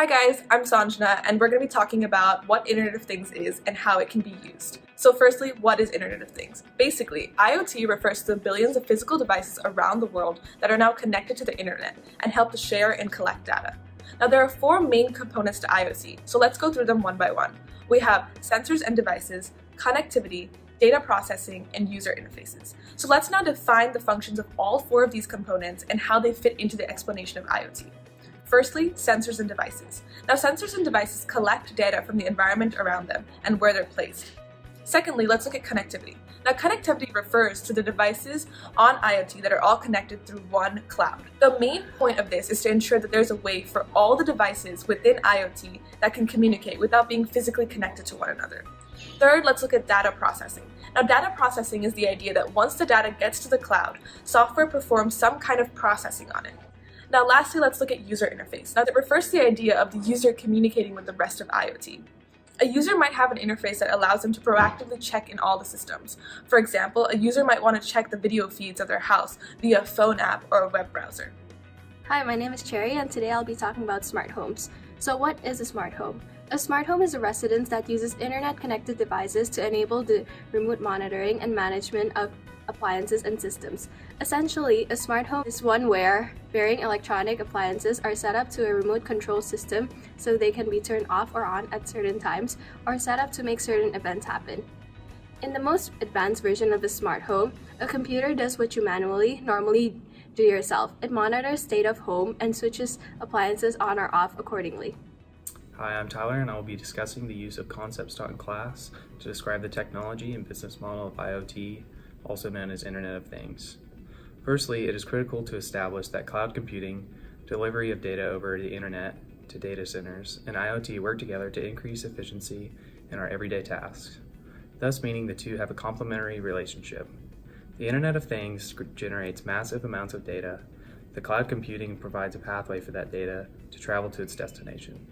Hi guys, I'm Sanjana, and we're going to be talking about what Internet of Things is and how it can be used. So firstly, what is Internet of Things? Basically, IoT refers to the billions of physical devices around the world that are now connected to the internet and help to share and collect data. Now there are four main components to IoT, so let's go through them one by one. We have sensors and devices, connectivity, data processing, and user interfaces. So let's now define the functions of all four of these components and how they fit into the explanation of IoT. Firstly, sensors and devices. Now, sensors and devices collect data from the environment around them and where they're placed. Secondly, let's look at connectivity. Now, connectivity refers to the devices on IoT that are all connected through one cloud. The main point of this is to ensure that there's a way for all the devices within IoT that can communicate without being physically connected to one another. Third, let's look at data processing. Now, data processing is the idea that once the data gets to the cloud, software performs some kind of processing on it. Now lastly, let's look at user interface. Now that refers to the idea of the user communicating with the rest of IoT. A user might have an interface that allows them to proactively check in all the systems. For example, a user might want to check the video feeds of their house via a phone app or a web browser. Hi, my name is Cherry, and today I'll be talking about smart homes. So what is a smart home? A smart home is a residence that uses internet-connected devices to enable the remote monitoring and management of appliances and systems. Essentially, a smart home is one where varying electronic appliances are set up to a remote control system so they can be turned off or on at certain times or set up to make certain events happen. In the most advanced version of a smart home, a computer does what you normally do yourself. It monitors state of home and switches appliances on or off accordingly. Hi, I'm Tyler, and I will be discussing the use of concepts taught in class to describe the technology and business model of IoT, also known as Internet of Things. Firstly, it is critical to establish that cloud computing, delivery of data over the internet to data centers, and IoT work together to increase efficiency in our everyday tasks, thus meaning the two have a complementary relationship. The Internet of Things generates massive amounts of data. The cloud computing provides a pathway for that data to travel to its destination.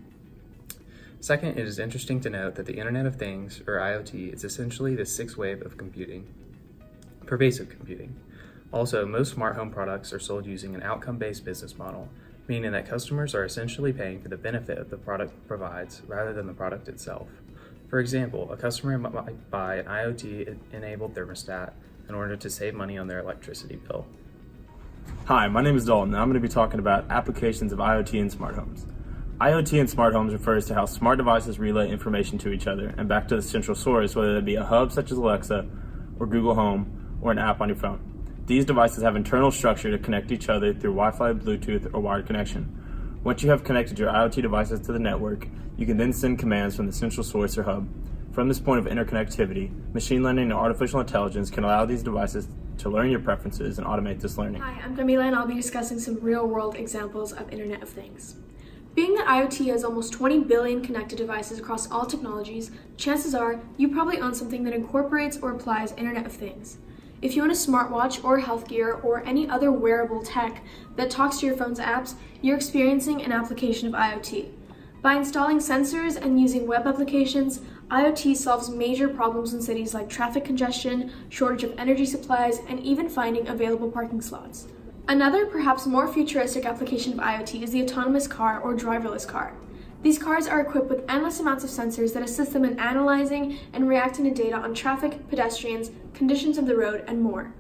Second, it is interesting to note that the Internet of Things, or IoT, is essentially the sixth wave of computing. Pervasive computing. Also, most smart home products are sold using an outcome-based business model, meaning that customers are essentially paying for the benefit the product provides rather than the product itself. For example, a customer might buy an IoT-enabled thermostat in order to save money on their electricity bill. Hi, my name is Dalton, and I'm going to be talking about applications of IoT in smart homes. IoT in smart homes refers to how smart devices relay information to each other and back to the central source, whether it be a hub such as Alexa or Google Home, or an app on your phone. These devices have internal structure to connect each other through Wi-Fi, Bluetooth, or wired connection. Once you have connected your IoT devices to the network, you can then send commands from the central source or hub. From this point of interconnectivity, machine learning and artificial intelligence can allow these devices to learn your preferences and automate this learning. Hi, I'm Camila, and I'll be discussing some real-world examples of Internet of Things. Being that IoT has almost 20 billion connected devices across all technologies, chances are you probably own something that incorporates or applies Internet of Things. If you own a smartwatch or health gear or any other wearable tech that talks to your phone's apps, you're experiencing an application of IoT. By installing sensors and using web applications, IoT solves major problems in cities like traffic congestion, shortage of energy supplies, and even finding available parking slots. Another, perhaps more futuristic application of IoT is the autonomous car or driverless car. These cars are equipped with endless amounts of sensors that assist them in analyzing and reacting to data on traffic, pedestrians, conditions of the road, and more.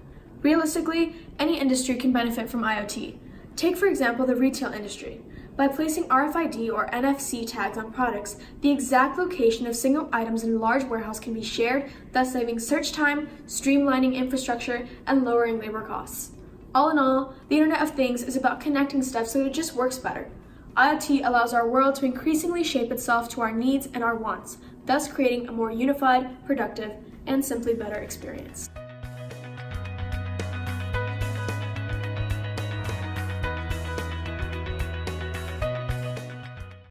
Realistically, any industry can benefit from IoT. Take, for example, the retail industry. By placing RFID or NFC tags on products, the exact location of single items in a large warehouse can be shared, thus saving search time, streamlining infrastructure, and lowering labor costs. All in all, the Internet of Things is about connecting stuff so it just works better. IoT allows our world to increasingly shape itself to our needs and our wants, thus creating a more unified, productive, and simply better experience.